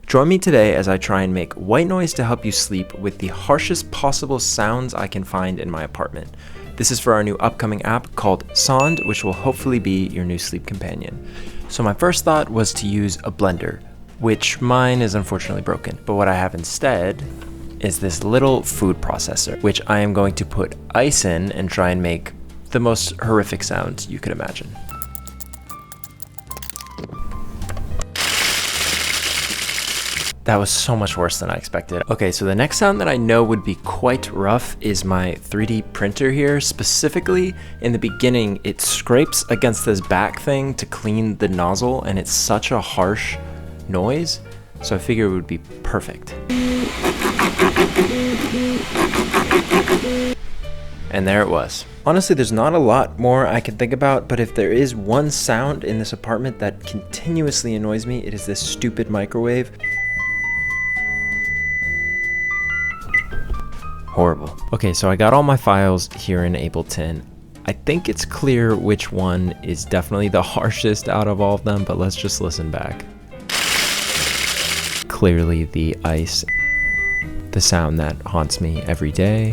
Join me today as I try and make white noise to help you sleep with the harshest possible sounds I can find in my apartment. This is for our new upcoming app called SOND, which will hopefully be your new sleep companion. So my first thought was to use a blender, which mine is unfortunately broken. But what I have instead is this little food processor, which I am going to put ice in and try and make the most horrific sounds you could imagine. That was so much worse than I expected. Okay, so the next sound that I know would be quite rough is my 3D printer here. Specifically, in the beginning, it scrapes against this back thing to clean the nozzle, and it's such a harsh noise, so I figured it would be perfect. And there it was. Honestly, there's not a lot more I can think about, but if there is one sound in this apartment that continuously annoys me, it is this stupid microwave. Horrible. Okay, so I got all my files here in Ableton. I think it's clear which one is definitely the harshest out of all of them, but let's just listen back. Clearly the ice, the sound that haunts me every day.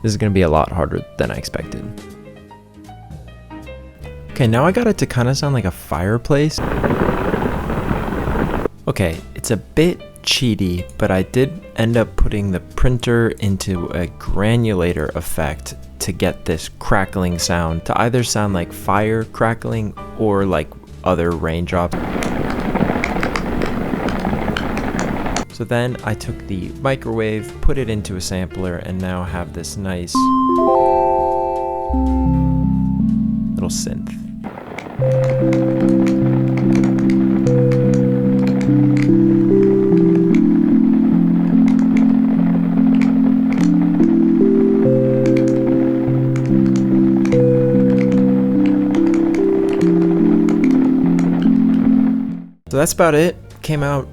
This is gonna be a lot harder than I expected. Okay, now I got it to kind of sound like a fireplace. Okay, it's a bit cheaty, but I did end up putting the printer into a granulator effect to get this crackling sound to either sound like fire crackling or like other raindrops. So then I took the microwave, put it into a sampler, and now have this nice little synth. So that's about it. Came out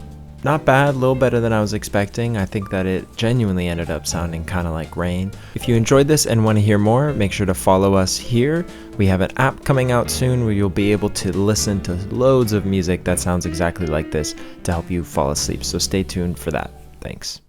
not bad, a little better than I was expecting. I think that it genuinely ended up sounding kind of like rain. If you enjoyed this and want to hear more, make sure to follow us here. We have an app coming out soon where you'll be able to listen to loads of music that sounds exactly like this to help you fall asleep. So stay tuned for that. Thanks.